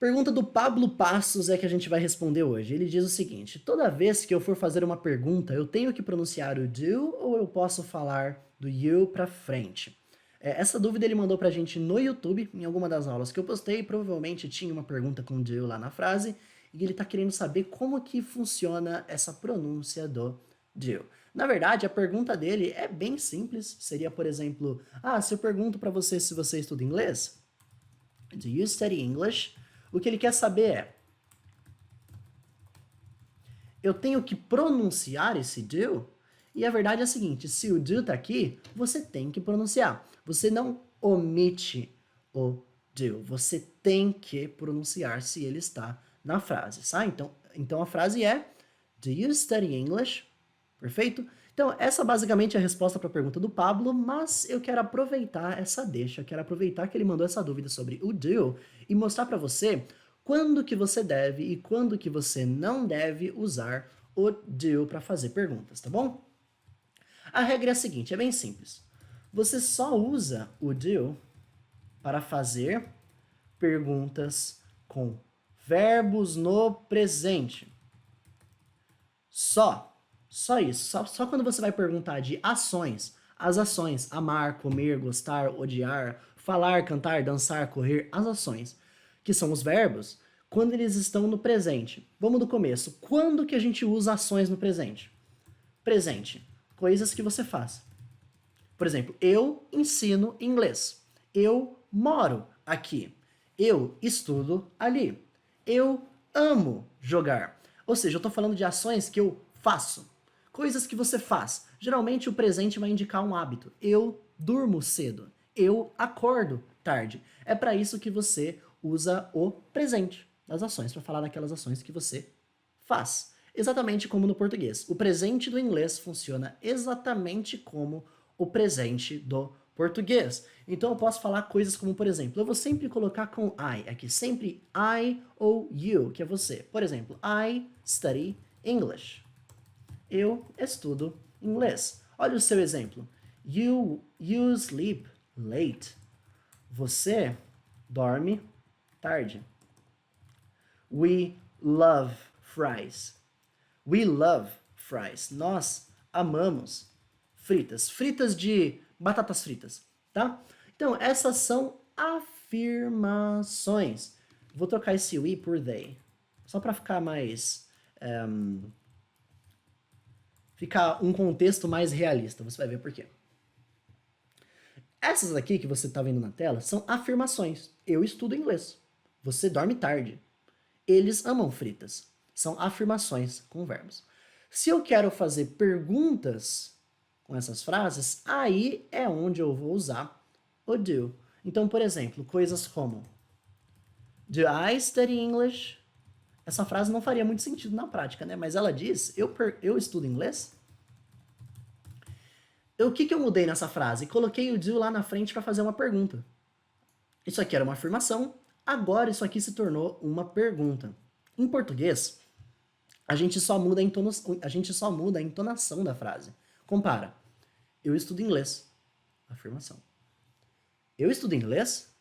Pergunta do Pablo Passos é que a gente vai responder hoje. Ele diz o seguinte: toda vez que eu for fazer uma pergunta, eu tenho que pronunciar o do ou eu posso falar do you pra frente? Essa dúvida ele mandou pra gente no YouTube, em alguma das aulas que eu postei. Provavelmente tinha uma pergunta com do lá na frase, e ele tá querendo saber como que funciona essa pronúncia do do. Na verdade, a pergunta dele é bem simples. Seria, por exemplo, se eu pergunto pra você se você estuda inglês, do you study English? O que ele quer saber é: eu tenho que pronunciar esse do? E a verdade é a seguinte: se o do tá aqui, você tem que pronunciar. Você não omite o do. Você tem que pronunciar se ele está na frase, tá? Então a frase é: Do you study English? Perfeito? Então, essa basicamente é a resposta para a pergunta do Pablo, mas eu quero aproveitar essa deixa, quero aproveitar que ele mandou essa dúvida sobre o do e mostrar para você quando que você deve e quando que você não deve usar o do para fazer perguntas, tá bom? A regra é a seguinte, é bem simples. Você só usa o do para fazer perguntas com verbos no presente. Só isso. Só quando você vai perguntar de ações, as ações, amar, comer, gostar, odiar, falar, cantar, dançar, correr, as ações, que são os verbos, quando eles estão no presente. Vamos do começo. Quando que a gente usa ações no presente? Presente. Coisas que você faz. Por exemplo, eu ensino inglês. Eu moro aqui. Eu estudo ali. Eu amo jogar. Ou seja, eu estou falando de ações que eu faço. Coisas que você faz. Geralmente o presente vai indicar um hábito. Eu durmo cedo. Eu acordo tarde. É para isso que você usa o presente das ações, para falar daquelas ações que você faz. Exatamente como no português. O presente do inglês funciona exatamente como o presente do português. Então eu posso falar coisas como, por exemplo, eu vou sempre colocar com I aqui, sempre I ou you, que é você. Por exemplo, I study English. Eu estudo inglês. Olha o seu exemplo. You sleep late. Você dorme tarde. We love fries. We love fries. Nós amamos fritas. Fritas de batatas fritas, tá? Então, essas são afirmações. Vou trocar esse we por they. Só para ficar mais... ficar um contexto mais realista. Você vai ver por quê. Essas aqui que você está vendo na tela são afirmações. Eu estudo inglês. Você dorme tarde. Eles amam fritas. São afirmações com verbos. Se eu quero fazer perguntas com essas frases, aí é onde eu vou usar o do. Então, por exemplo, coisas como Do I study English? Essa frase não faria muito sentido na prática, né? Mas ela diz, eu estudo inglês? O que eu mudei nessa frase? Coloquei o do lá na frente para fazer uma pergunta. Isso aqui era uma afirmação, agora isso aqui se tornou uma pergunta. Em português, a gente só muda a entonação da frase. Compara. Eu estudo inglês. Afirmação. Eu estudo inglês?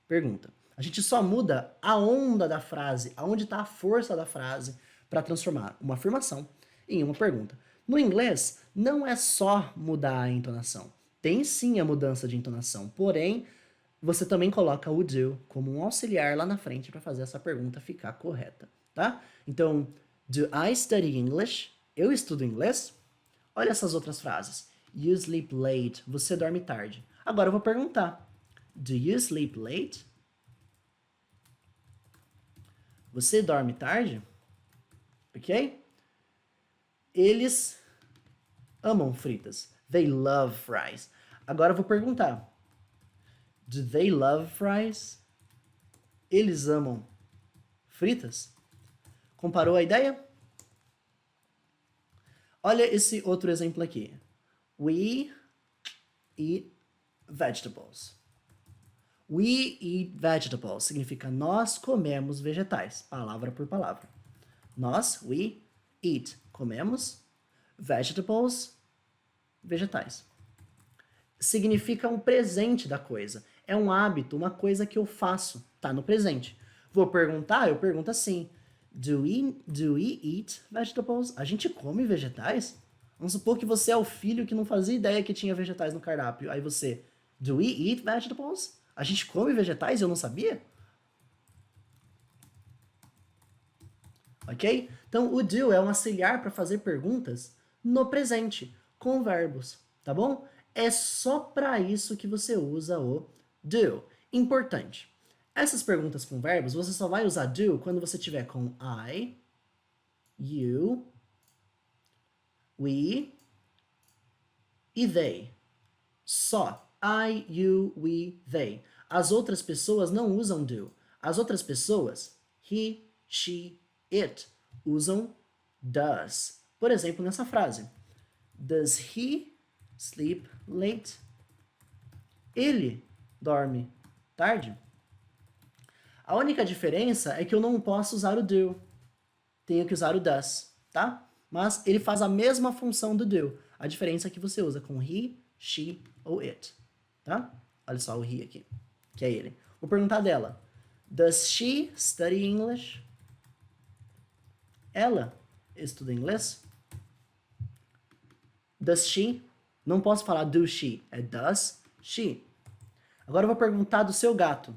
Pergunta. A gente só muda a onda da frase, aonde está a força da frase, para transformar uma afirmação em uma pergunta. No inglês, não é só mudar a entonação. Tem sim a mudança de entonação, porém, você também coloca o do como um auxiliar lá na frente para fazer essa pergunta ficar correta, tá? Então, do I study English? Eu estudo inglês? Olha essas outras frases. You sleep late. Você dorme tarde. Agora eu vou perguntar. Do you sleep late? Você dorme tarde? Ok? Eles amam fritas. They love fries. Agora eu vou perguntar. Do they love fries? Eles amam fritas? Comparou a ideia? Olha esse outro exemplo aqui. We eat vegetables. We eat vegetables significa nós comemos vegetais, palavra por palavra. Nós, we eat, comemos vegetables, vegetais. Significa um presente da coisa. É um hábito, uma coisa que eu faço, tá no presente. Vou perguntar? Eu pergunto assim. Do we eat vegetables? A gente come vegetais? Vamos supor que você é o filho que não fazia ideia que tinha vegetais no cardápio. Aí você, do we eat vegetables? A gente come vegetais e eu não sabia? Ok? Então, o do é um auxiliar para fazer perguntas no presente, com verbos, tá bom? É só para isso que você usa o do. Importante. Essas perguntas com verbos, você só vai usar do quando você tiver com I, you, we e they. Só. I, you, we, they. As outras pessoas não usam do. As outras pessoas, he, she, it, usam does. Por exemplo, nessa frase. Does he sleep late? Ele dorme tarde? A única diferença é que eu não posso usar o do. Tenho que usar o does, tá? Mas ele faz a mesma função do do. A diferença é que você usa com he, she ou it, tá? Olha só o he aqui, que é ele. Vou perguntar dela. Does she study English? Ela estuda inglês? Does she? Não posso falar do she, é does she. Agora eu vou perguntar do seu gato.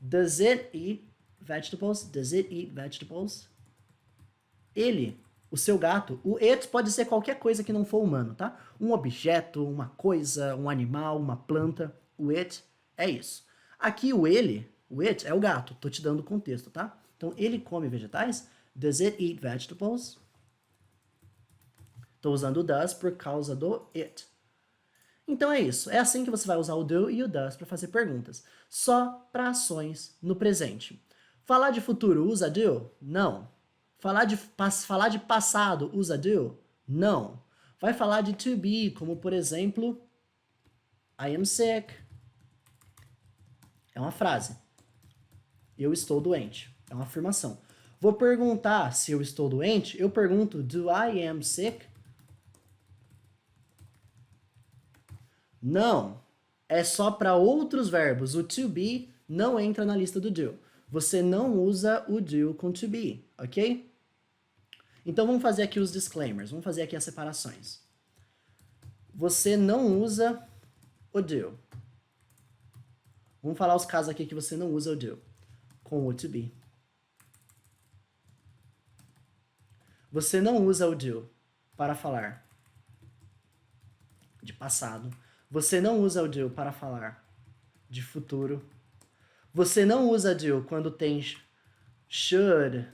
Does it eat vegetables? Does it eat vegetables? Ele, o seu gato, o it pode ser qualquer coisa que não for humano, tá? Um objeto, uma coisa, um animal, uma planta. O it é isso. Aqui o ele, o it é o gato. Tô te dando o contexto, tá? Então, ele come vegetais? Does it eat vegetables? Tô usando o does por causa do it. Então é isso. É assim que você vai usar o do e o does para fazer perguntas. Só para ações no presente. Falar de futuro usa do? Não. Falar de passado usa do? Não. Vai falar de to be, como por exemplo, I am sick. É uma frase. Eu estou doente. É uma afirmação. Vou perguntar se eu estou doente, eu pergunto do I am sick? Não. É só para outros verbos. O to be não entra na lista do do. Você não usa o do com to be, ok? Então vamos fazer aqui os disclaimers, vamos fazer aqui as separações. Você não usa o do. Vamos falar os casos aqui que você não usa o do com o to be. Você não usa o do para falar de passado. Você não usa o do para falar de futuro. Você não usa do quando tem should,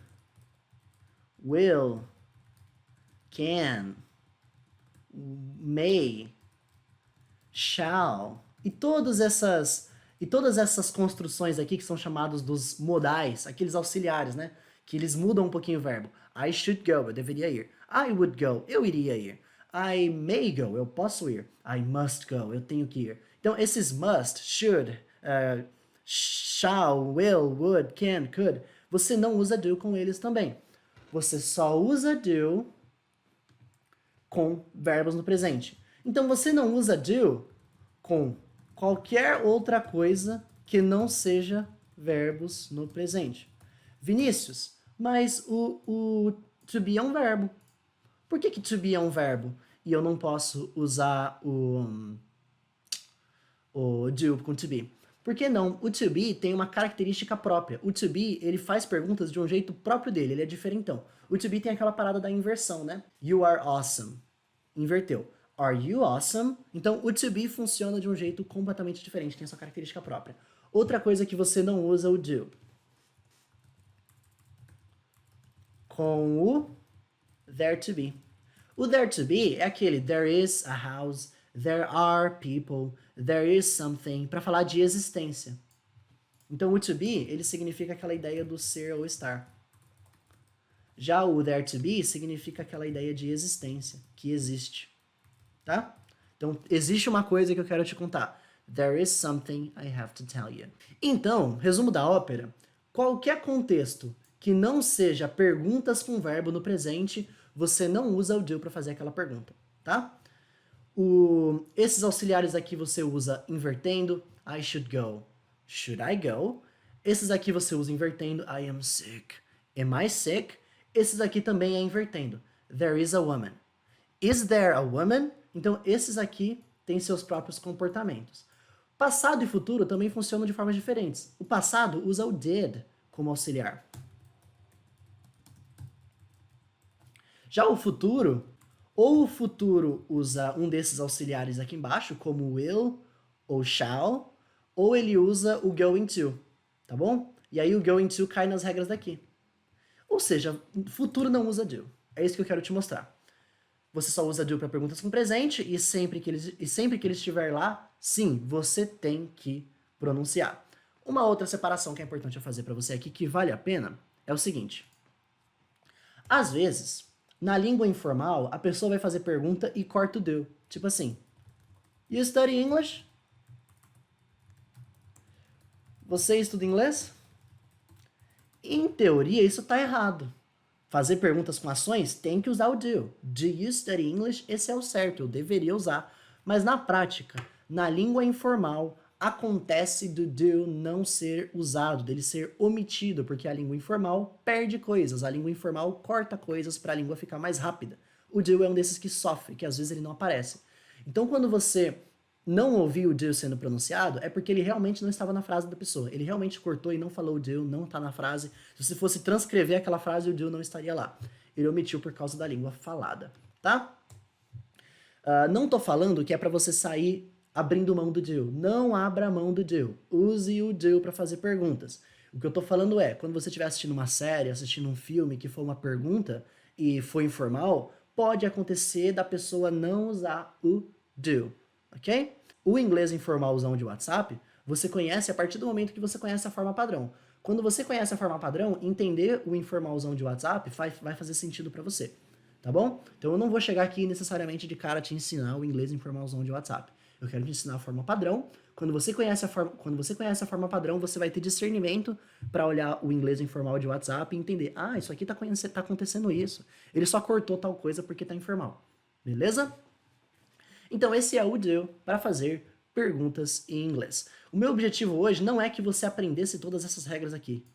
will, can, may, shall e todas essas construções aqui que são chamados dos modais, aqueles auxiliares, né? Que eles mudam um pouquinho o verbo. I should go, eu deveria ir. I would go, eu iria ir. I may go, eu posso ir. I must go, eu tenho que ir. Então, esses must, should, shall, will, would, can, could, você não usa do com eles também. Você só usa do com verbos no presente. Então, você não usa do com qualquer outra coisa que não seja verbos no presente. Vinícius, mas o to be é um verbo. Por que to be é um verbo e eu não posso usar o do com to be? Por que não? O to be tem uma característica própria. O to be, ele faz perguntas de um jeito próprio dele, ele é diferentão. O to be tem aquela parada da inversão, né? You are awesome. Inverteu. Are you awesome? Então, o to be funciona de um jeito completamente diferente, tem a sua característica própria. Outra coisa que você não usa o do. Com o there to be. O there to be é aquele there is a house, there are people, there is something, para falar de existência. Então, o to be, ele significa aquela ideia do ser ou estar. Já o there to be significa aquela ideia de existência, que existe. Tá? Então, existe uma coisa que eu quero te contar. There is something I have to tell you. Então, resumo da ópera, qualquer contexto que não seja perguntas com verbo no presente, você não usa o do para fazer aquela pergunta, tá? Esses auxiliares aqui você usa invertendo. I should go. Should I go? Esses aqui você usa invertendo. I am sick. Am I sick? Esses aqui também é invertendo. There is a woman. Is there a woman? Então, esses aqui têm seus próprios comportamentos. Passado e futuro também funcionam de formas diferentes. O passado usa o did como auxiliar. Já o futuro, ou o futuro usa um desses auxiliares aqui embaixo, como will ou shall, ou ele usa o going to, tá bom? E aí o going to cai nas regras daqui. Ou seja, futuro não usa do. É isso que eu quero te mostrar. Você só usa do para perguntas com presente e sempre que ele estiver lá, sim, você tem que pronunciar. Uma outra separação que é importante eu fazer para você aqui, que vale a pena, é o seguinte. Às vezes, na língua informal, a pessoa vai fazer pergunta e corta o do. Tipo assim, you study English? Você estuda inglês? Em teoria, isso está errado. Fazer perguntas com ações tem que usar o do. Do you study English? Esse é o certo, eu deveria usar. Mas na prática, na língua informal, acontece do do não ser usado, dele ser omitido, porque a língua informal perde coisas, a língua informal corta coisas para a língua ficar mais rápida. O do é um desses que sofre, que às vezes ele não aparece. Então quando você não ouviu o do sendo pronunciado, é porque ele realmente não estava na frase da pessoa. Ele realmente cortou e não falou o do, não está na frase. Se você fosse transcrever aquela frase, o do não estaria lá. Ele omitiu por causa da língua falada, tá? Não tô falando que é para você sair abrindo mão do do. Não abra mão do do. Use o do para fazer perguntas. O que eu tô falando é, quando você estiver assistindo uma série, assistindo um filme que for uma pergunta e foi informal, pode acontecer da pessoa não usar o do. Ok? O inglês informalzão de WhatsApp, você conhece a partir do momento que você conhece a forma padrão. Quando você conhece a forma padrão, entender o informalzão de WhatsApp vai fazer sentido para você, tá bom? Então eu não vou chegar aqui necessariamente de cara te ensinar o inglês informalzão de WhatsApp. Eu quero te ensinar a forma padrão. Quando você conhece a forma padrão, você vai ter discernimento para olhar o inglês informal de WhatsApp e entender, ah, isso aqui tá acontecendo isso. Ele só cortou tal coisa porque tá informal. Beleza? Então esse é o do para fazer perguntas em inglês. O meu objetivo hoje não é que você aprendesse todas essas regras aqui.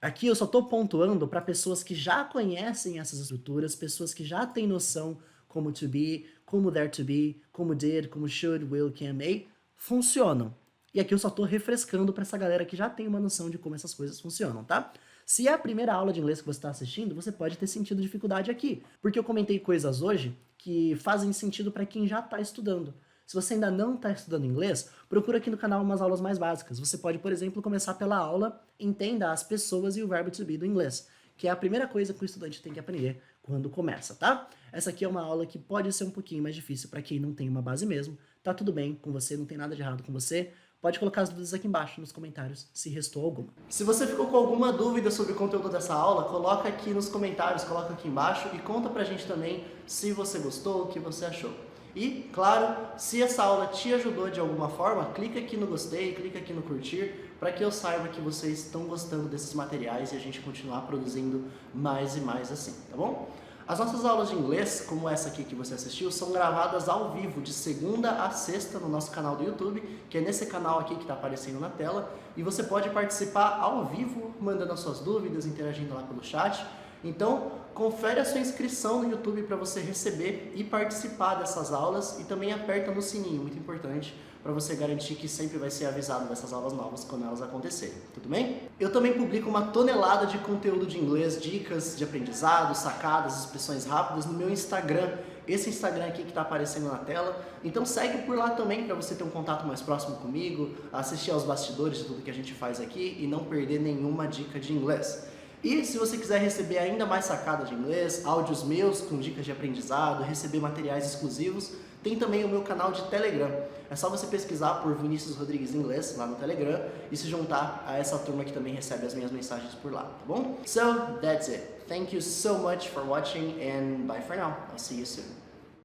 Aqui eu só estou pontuando para pessoas que já conhecem essas estruturas, pessoas que já têm noção como to be, como there to be, como did, como should, will, can, may, funcionam. E aqui eu só estou refrescando para essa galera que já tem uma noção de como essas coisas funcionam, tá? Se é a primeira aula de inglês que você está assistindo, você pode ter sentido dificuldade aqui, porque eu comentei coisas hoje que fazem sentido para quem já está estudando. Se você ainda não está estudando inglês, procura aqui no canal umas aulas mais básicas. Você pode, por exemplo, começar pela aula Entenda as pessoas e o verbo to be do inglês, que é a primeira coisa que o estudante tem que aprender quando começa, tá? Essa aqui é uma aula que pode ser um pouquinho mais difícil para quem não tem uma base mesmo. Tá tudo bem com você, não tem nada de errado com você. Pode colocar as dúvidas aqui embaixo nos comentários, se restou alguma. Se você ficou com alguma dúvida sobre o conteúdo dessa aula, coloca aqui nos comentários, coloca aqui embaixo e conta pra gente também se você gostou, o que você achou. E, claro, se essa aula te ajudou de alguma forma, clica aqui no gostei, clica aqui no curtir, para que eu saiba que vocês estão gostando desses materiais e a gente continuar produzindo mais e mais assim, tá bom? As nossas aulas de inglês, como essa aqui que você assistiu, são gravadas ao vivo, de segunda a sexta, no nosso canal do YouTube, que é nesse canal aqui que está aparecendo na tela, e você pode participar ao vivo, mandando as suas dúvidas, interagindo lá pelo chat. Então, confere a sua inscrição no YouTube para você receber e participar dessas aulas, e também aperta no sininho, muito importante, para você garantir que sempre vai ser avisado dessas aulas novas quando elas acontecerem, tudo bem? Eu também publico uma tonelada de conteúdo de inglês, dicas de aprendizado, sacadas, expressões rápidas no meu Instagram, esse Instagram aqui que está aparecendo na tela. Então segue por lá também para você ter um contato mais próximo comigo, assistir aos bastidores de tudo que a gente faz aqui e não perder nenhuma dica de inglês. E se você quiser receber ainda mais sacadas de inglês, áudios meus com dicas de aprendizado, receber materiais exclusivos, tem também o meu canal de Telegram. É só você pesquisar por Vinícius Rodrigues Inglês lá no Telegram e se juntar a essa turma que também recebe as minhas mensagens por lá, tá bom? So, that's it. Thank you so much for watching and bye for now. I'll see you soon.